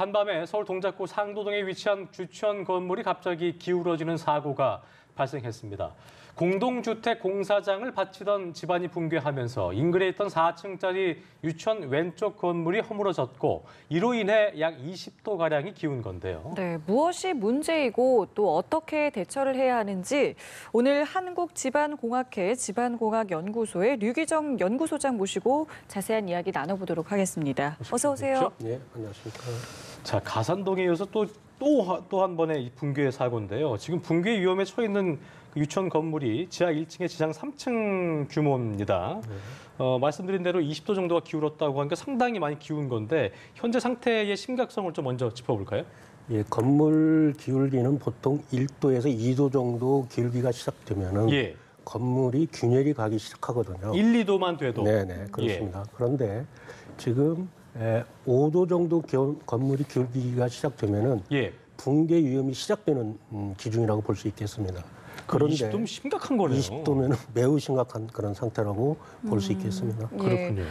간밤에 서울 동작구 상도동에 위치한 유치원 건물이 갑자기 기울어지는 사고가 발생했습니다. 공동주택 공사장을 바치던 집안이 붕괴하면서 인근에 있던 4층짜리 유치원 왼쪽 건물이 허물어졌고 이로 인해 약 20도가량이 기운 건데요. 네, 무엇이 문제이고 또 어떻게 대처를 해야 하는지 오늘 한국지방공학회 지방공학연구소의 류기정 연구소장 모시고 자세한 이야기 나눠보도록 하겠습니다. 어서 오세요. 네, 안녕하십니까. 자, 가산동에 이어서 또 한 번의 이 붕괴 사고인데요. 지금 붕괴 위험에 처해 있는 그 유치원 건물이 지하 1층에 지상 3층 규모입니다. 말씀드린 대로 20도 정도가 기울었다고 하니까 상당히 많이 기운 건데 현재 상태의 심각성을 좀 먼저 짚어볼까요? 예, 건물 기울기는 보통 1도에서 2도 정도 기울기가 시작되면은 예. 건물이 균열이 가기 시작하거든요. 1, 2도만 돼도. 네네, 그렇습니다. 그런데 지금 5도 정도 건물이 기울기가 시작되면은 예. 붕괴 위험이 시작되는 기준이라고 볼 수 있겠습니다. 그런데 20도면 심각한 거네요. 20도면 매우 심각한 그런 상태라고 볼 수 있겠습니다. 예. 그렇군요.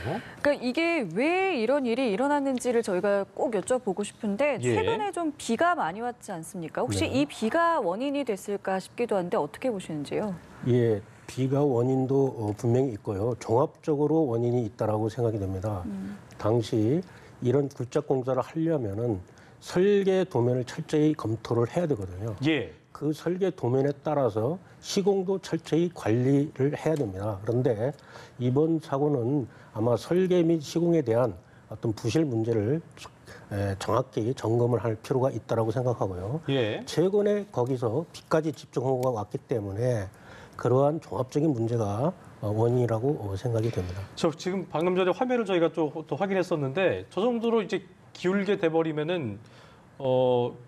그러니까 이게 왜 이런 일이 일어났는지를 저희가 꼭 여쭤보고 싶은데 예. 최근에 좀 비가 많이 왔지 않습니까? 혹시 네. 이 비가 원인이 됐을까 싶기도 한데 어떻게 보시는지요? 예, 비가 원인도 분명히 있고요. 종합적으로 원인이 있다라고 생각이 됩니다. 당시 이런 굴착 공사를 하려면은 설계 도면을 철저히 검토를 해야 되거든요. 예. 그 설계 도면에 따라서 시공도 철저히 관리를 해야 됩니다. 그런데 이번 사고는 아마 설계 및 시공에 대한 어떤 부실 문제를 정확히 점검을 할 필요가 있다라고 생각하고요. 예. 최근에 거기서 비까지 집중호우가 왔기 때문에 그러한 종합적인 문제가 원인이라고 생각이 됩니다. 저 지금 방금 전에 화면을 저희가 또 확인했었는데 저 정도로 이제 기울게 돼버리면은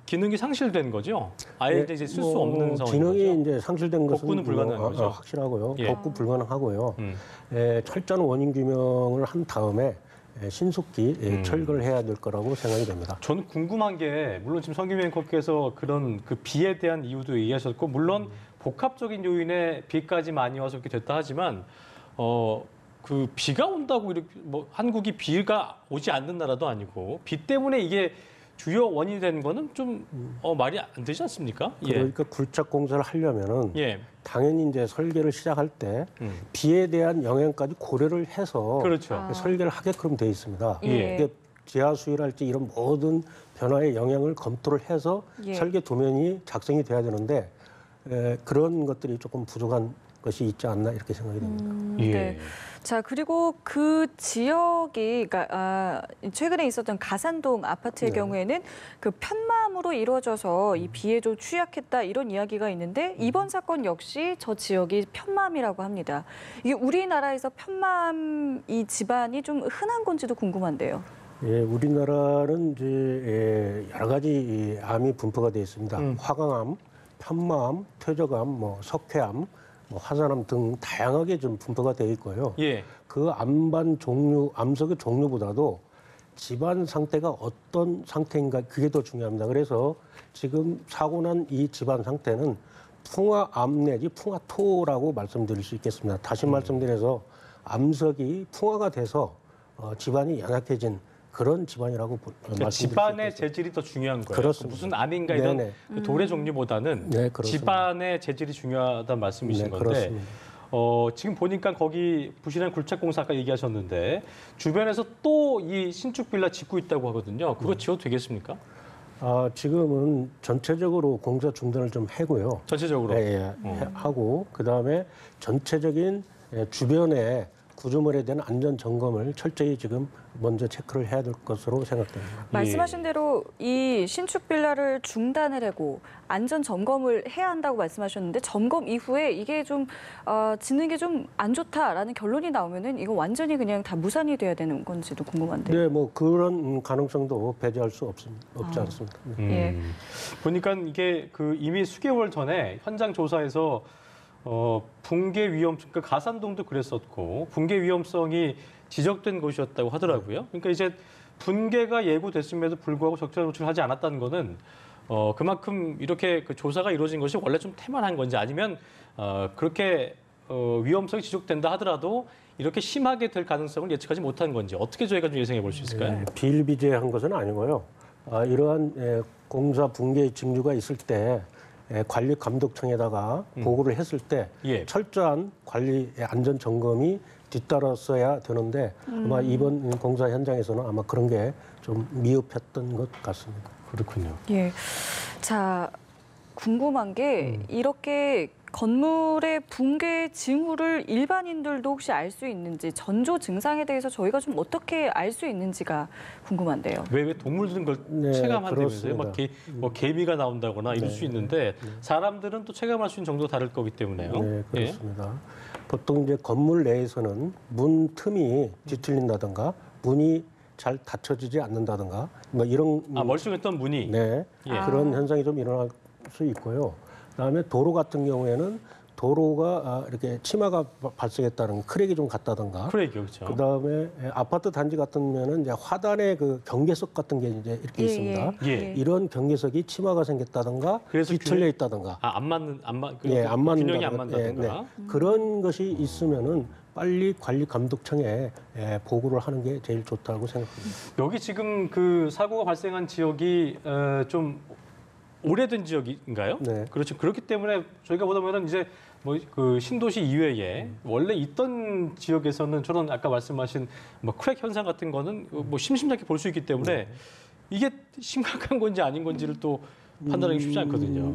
기능이 상실된 거죠? 아예 네, 이제 쓸 수 없는 상황인 기능이 거죠? 이제 상실된 것은 복구는 불가능한 거죠? 확실하고요. 예. 복구 불가능하고요. 음. 철저한 원인 규명을 한 다음에 신속히 철거를 해야 될 거라고 생각이 됩니다. 저는 궁금한 게 물론 지금 성김 앵커께서 그런 그 비에 대한 이유도 얘기하셨고 물론 복합적인 요인에 비까지 많이 와서 이렇게 됐다 하지만 그 비가 온다고 이렇게 뭐 한국이 비가 오지 않는 나라도 아니고 비 때문에 이게 주요 원인이 되는 거는 좀 말이 안 되지 않습니까? 그러니까 굴착 공사를 하려면은 예. 당연히 이제 설계를 시작할 때 비에 대한 영향까지 고려를 해서 그렇죠. 설계를 하게끔 돼 있습니다. 예. 이게 지하 수위랄지 이런 모든 변화의 영향을 검토를 해서 예. 설계 도면이 작성이 돼야 되는데 그런 것들이 조금 부족한 것이 있지 않나 이렇게 생각이 됩니다. 예. 네. 자, 그리고 그 지역이 그러니까 최근에 있었던 가산동 아파트의 네. 경우에는 그 편마음으로 이루어져서 이 비에 좀 취약했다 이런 이야기가 있는데 이번 사건 역시 저 지역이 편마음이라고 합니다. 이게 우리나라에서 편마음 이 집안이 좀 흔한 건지도 궁금한데요. 예, 우리나라는 이제 여러 가지 암이 분포가 되어 있습니다. 화강암, 편마암, 퇴적암, 뭐 석회암, 화산암 등 다양하게 좀 분포가 되어 있고요. 예. 그 암반 종류, 암석의 종류보다도 집안 상태가 어떤 상태인가 그게 더 중요합니다. 그래서 지금 사고 난 이 집안 상태는 풍화암 내지 풍화토라고 말씀드릴 수 있겠습니다. 다시 말씀드려서 암석이 풍화가 돼서 집안이 연약해진 그런 집안이라고 그러니까 집안의 재질이 더 중요한 거예요. 그렇습니다. 무슨 암인가 이런 네네. 그 돌의 종류보다는 네, 그렇습니다. 집안의 재질이 중요하다는 말씀이신 네, 건데 그렇습니다. 지금 보니까 거기 부실한 굴착 공사 아까 얘기하셨는데 주변에서 또 이 신축 빌라 짓고 있다고 하거든요. 그거 지어도 되겠습니까? 지금은 전체적으로 공사 중단을 좀 하고요. 전체적으로. 하고 그다음에 전체적인 주변에 구조물에 대한 안전 점검을 철저히 지금 먼저 체크를 해야 될 것으로 생각됩니다. 말씀하신 대로 이 신축 빌라를 중단을 하고 안전 점검을 해야 한다고 말씀하셨는데 점검 이후에 이게 좀 짓는 게 좀 안 좋다라는 결론이 나오면은 이거 완전히 그냥 다 무산이 돼야 되는 건지도 궁금한데요. 네, 뭐 그런 가능성도 배제할 수 없지 않습니다. 예. 보니까 이게 그 이미 수개월 전에 현장 조사에서 붕괴 위험성, 그러니까 가산동도 그랬었고 붕괴 위험성이 지적된 곳이었다고 하더라고요. 그러니까 이제 붕괴가 예고됐음에도 불구하고 적절한 조치를 하지 않았다는 거는 그만큼 이렇게 그 조사가 이루어진 것이 원래 좀 태만한 건지 아니면 그렇게 위험성이 지속된다 하더라도 이렇게 심하게 될 가능성을 예측하지 못한 건지 어떻게 저희가 좀 예상해 볼 수 있을까요? 비일비재한 것은 아니고요. 이러한 공사 붕괴 징조가 있을 때 관리감독청에다가 보고를 했을 때 예. 철저한 관리 안전 점검이 뒤따랐어야 되는데 아마 이번 공사 현장에서는 아마 그런 게 좀 미흡했던 것 같습니다. 그렇군요. 예. 자, 궁금한 게 이렇게 건물의 붕괴 징후를 일반인들도 혹시 알 수 있는지, 전조 증상에 대해서 저희가 좀 어떻게 알 수 있는지가 궁금한데요. 왜 동물들은 그걸 네, 체감한다면서요? 막 그렇습니다. 뭐 개미가 나온다거나 이럴 수 있는데 사람들은 또 체감할 수 있는 정도가 다를 거기 때문에요. 네, 예. 그렇습니다. 보통 이제 건물 내에서는 문 틈이 뒤틀린다든가 문이 잘 닫혀지지 않는다든가 뭐 이런 멀쩡했던 문이 네, 예. 그런 현상이 좀 일어날 수 있고요. 그다음에 도로 같은 경우에는 도로가 이렇게 치마가 발생했다는 크랙이 좀 갔다든가. 크랙이요, 그렇죠. 그다음에 아파트 단지 같으면은 이제 화단에 그 경계석 같은 게 이제 이렇게 있습니다. 예. 이런 경계석이 치마가 생겼다든가 그래서 뒤틀려 있다든가. 안 맞는 예, 안 맞는 균형이 안 맞는다든가. 그런 것이 있으면은 빨리 관리감독청에 보고를 하는 게 제일 좋다고 생각합니다. 여기 지금 그 사고가 발생한 지역이 좀 오래된 지역인가요? 네. 그렇죠. 그렇기 때문에 저희가 보다 보면 이제 뭐 그 신도시 이외에 원래 있던 지역에서는 저런 아까 말씀하신 뭐 크랙 현상 같은 거는 뭐 심심찮게 볼 수 있기 때문에 이게 심각한 건지 아닌 건지를 또 판단하기 쉽지 않거든요.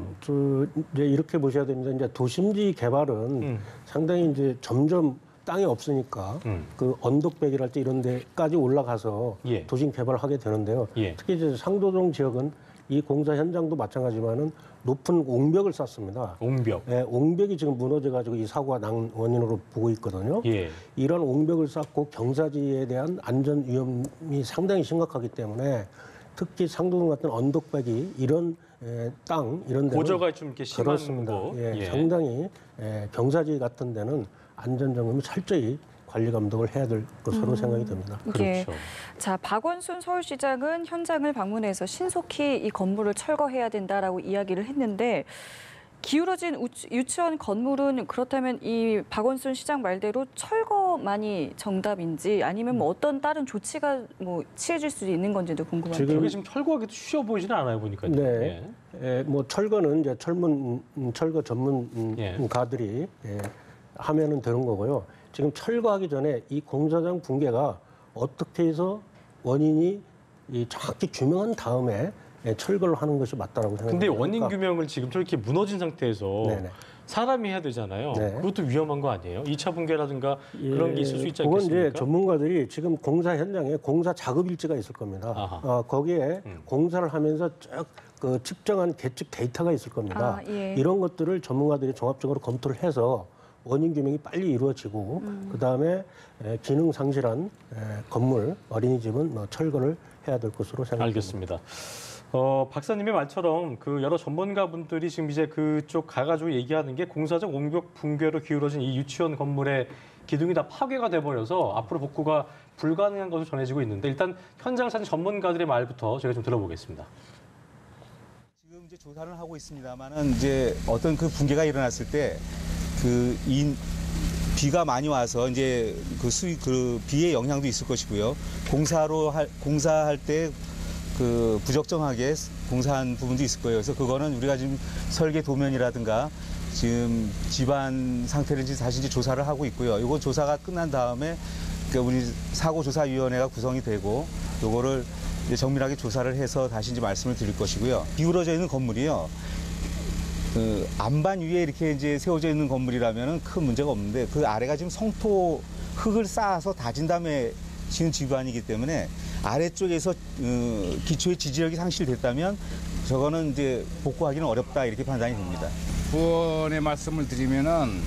이제 이렇게 보셔야 됩니다. 이제 도심지 개발은 상당히 이제 점점 땅이 없으니까 그 언덕백이랄지 이런 데까지 올라가서 예. 도심 개발을 하게 되는데요. 예. 특히 이제 상도동 지역은 이 공사 현장도 마찬가지지만은 높은 옹벽을 쌓습니다. 옹벽. 예, 옹벽이 지금 무너져가지고 이 사고가 난 원인으로 보고 있거든요. 예. 이런 옹벽을 쌓고 경사지에 대한 안전 위험이 상당히 심각하기 때문에 특히 상도동 같은 언덕백이 이런 땅 이런 데는 고저가 좀 이렇게 심한 그렇습니다. 곳. 예, 상당히 경사지 같은 데는 안전 점검이 철저히 관리 감독을 해야 될 것으로 생각이 됩니다. 예. 그렇죠. 자, 박원순 서울시장은 현장을 방문해서 신속히 이 건물을 철거해야 된다라고 이야기를 했는데 기울어진 유치원 건물은 그렇다면 이 박원순 시장 말대로 철거만이 정답인지 아니면 뭐 어떤 다른 조치가 뭐 취해질 수 있는 건지도 궁금한데요. 저게 지금 철거하기도 쉬워 보이지는 않아요 보니까. 네. 뭐 철거는 이제 철거 전문가들이 하면은 되는 거고요. 지금 철거하기 전에 이 공사장 붕괴가 어떻게 해서 원인이 정확히 규명한 다음에 철거를 하는 것이 맞다라고 생각합니다. 근데 원인 규명을 지금 저렇게 무너진 상태에서 네네. 사람이 해야 되잖아요. 네. 그것도 위험한 거 아니에요? 2차 붕괴라든가 그런 게 있을 수 있지 그건 않겠습니까? 이제 전문가들이 지금 공사 현장에 공사 작업 일지가 있을 겁니다. 거기에 공사를 하면서 쭉 그 측정한 계측 데이터가 있을 겁니다. 이런 것들을 전문가들이 종합적으로 검토를 해서 원인 규명이 빨리 이루어지고 그다음에 기능 상실한 건물 어린이집은 뭐 철거를 해야 될 것으로 생각합니다. 알겠습니다. 박사님의 말처럼 그 여러 전문가분들이 지금 이제 그쪽 가가지고 얘기하는 게 공사적 옹벽 붕괴로 기울어진 이 유치원 건물의 기둥이 다 파괴가 돼버려서 앞으로 복구가 불가능한 것으로 전해지고 있는데 일단 현장을 찾은 전문가들의 말부터 저희가 좀 들어보겠습니다. 지금 이제 조사를 하고 있습니다만은 이제 어떤 그 붕괴가 일어났을 때 비가 많이 와서 이제 그 비의 영향도 있을 것이고요. 공사할 때 그 부적정하게 공사한 부분도 있을 거예요. 그래서 그거는 우리가 지금 설계 도면이라든가 지금 집안 상태를 다시 이제 조사를 하고 있고요. 이거 조사가 끝난 다음에 우리 사고조사위원회가 구성이 되고 요거를 이제 정밀하게 조사를 해서 다시 이제 말씀을 드릴 것이고요. 기울어져 있는 건물이요. 그 안반 위에 이렇게 이제 세워져 있는 건물이라면은 큰 문제가 없는데 그 아래가 지금 성토 흙을 쌓아서 다진 다음에 지은 집안이기 때문에 아래쪽에서 기초의 지지력이 상실됐다면 저거는 이제 복구하기는 어렵다 이렇게 판단이 됩니다. 부원의 말씀을 드리면은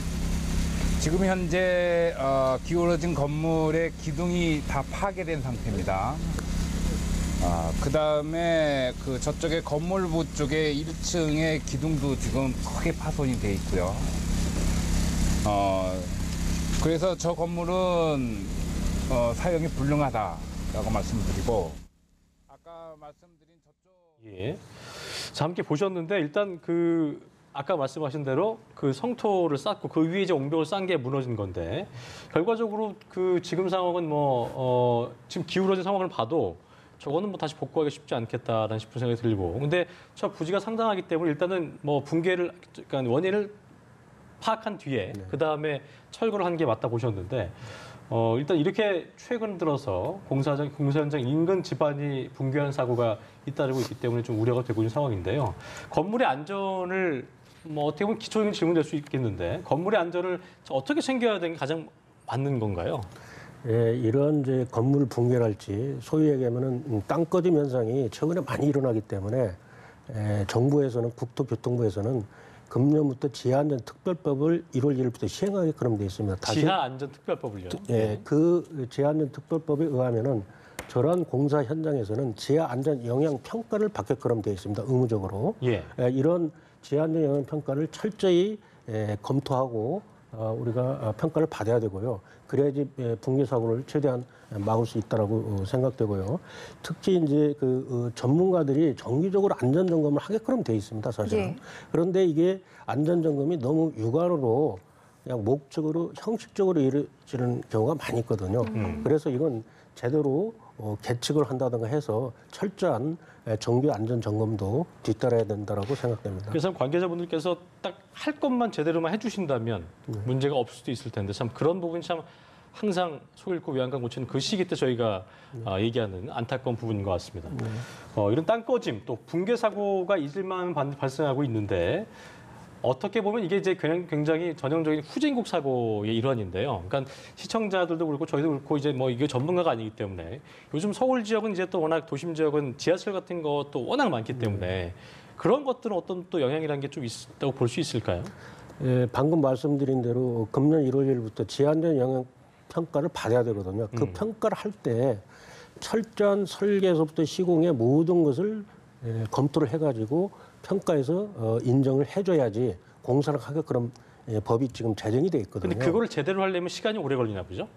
지금 현재 기울어진 건물의 기둥이 다 파괴된 상태입니다. 그 다음에 그 저쪽에 건물부 쪽에 1층의 기둥도 지금 크게 파손이 돼 있고요. 그래서 저 건물은 사용이 불능하다라고 말씀드리고 아까 말씀드린 저쪽 예. 자, 함께 보셨는데 일단 그 아까 말씀하신 대로 그 성토를 쌓고 그 위에 이제 옹벽을 쌓은 게 무너진 건데 결과적으로 그 지금 상황은 지금 기울어진 상황을 봐도 저거는 뭐 다시 복구하기 쉽지 않겠다라는 싶은 생각이 들고, 근데 저 부지가 상당하기 때문에 일단은 뭐 붕괴를, 그러니까 원인을 파악한 뒤에 그 다음에 철거를 한 게 맞다 보셨는데, 일단 이렇게 최근 들어서 공사 현장 인근 집안이 붕괴한 사고가 잇따르고 있기 때문에 좀 우려가 되고 있는 상황인데요. 건물의 안전을 뭐 어떻게 보면 기초적인 질문될 수 있겠는데, 건물의 안전을 어떻게 챙겨야 되는 게 가장 맞는 건가요? 예, 이런 이제 건물 붕괴랄지 소위 얘기하면은 땅꺼짐 현상이 최근에 많이 일어나기 때문에 정부에서는 국토교통부에서는 금년부터 지하안전특별법을 1월 1일부터 시행하게끔 돼 있습니다. 지하안전특별법을요? 예, 그 지하안전특별법에 의하면은 저러한 공사 현장에서는 지하안전 영향 평가를 받게끔 돼 있습니다. 의무적으로. 예. 이런 지하안전 영향 평가를 철저히 검토하고 우리가 평가를 받아야 되고요. 그래야지 붕괴 사고를 최대한 막을 수 있다라고 생각되고요. 특히 이제 그 전문가들이 정기적으로 안전 점검을 하게끔 돼 있습니다, 사실은. 예. 그런데 이게 안전 점검이 너무 육안으로 그냥 목적으로 형식적으로 이루어지는 경우가 많이 있거든요. 그래서 이건 제대로 계측을 한다든가 해서 철저한 정규 안전 점검도 뒤따라야 된다라고 생각됩니다. 그래서 관계자분들께서 딱 할 것만 제대로만 해주신다면 문제가 없을 수도 있을 텐데, 참 그런 부분이 참 항상 속 잃고 외양간 고치는 그 시기 때 저희가 얘기하는 안타까운 부분인 것 같습니다. 이런 땅꺼짐 또 붕괴 사고가 잊을만 발생하고 있는데, 어떻게 보면 이게 이제 굉장히 전형적인 후진국 사고의 일환인데요. 그러니까 시청자들도 그렇고 저희도 그렇고 이제 뭐 이게 전문가가 아니기 때문에, 요즘 서울 지역은 이제 또 워낙 도심 지역은 지하철 같은 것도 워낙 많기 때문에 그런 것들은 어떤 또 영향이라는 게 좀 있다고 볼 수 있을까요? 예, 방금 말씀드린 대로 금년 1월 1일부터 지하안전 영향 평가를 받아야 되거든요. 그 평가를 할 때 철저한 설계에서부터 시공의 모든 것을 검토를 해가지고 평가해서 인정을 해줘야지 공사를 하게끔 법이 지금 제정이 돼 있거든요. 근데 그거를 제대로 하려면 시간이 오래 걸리나 보죠?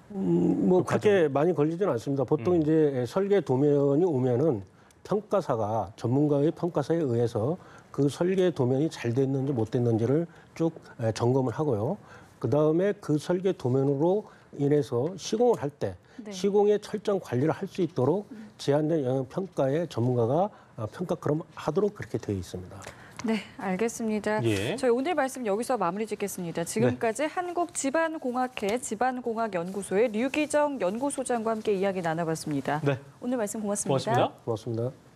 뭐 그렇게 많이 걸리지는 않습니다. 보통 이제 설계 도면이 오면은 평가사가 전문가의 평가사에 의해서 그 설계 도면이 잘 됐는지 못 됐는지를 쭉 점검을 하고요. 그 다음에 그 설계 도면으로 인해서 시공을 할 때 시공의 철저한 관리를 할 수 있도록 지하안전 영향 평가에 전문가가 평가 하도록 그렇게 되어 있습니다. 네, 알겠습니다. 예. 저희 오늘 말씀 여기서 마무리 짓겠습니다. 지금까지 한국지반공학회 지반공학연구소의 류기정 연구소장과 함께 이야기 나눠봤습니다. 네. 오늘 말씀 고맙습니다. 고맙습니다. 고맙습니다.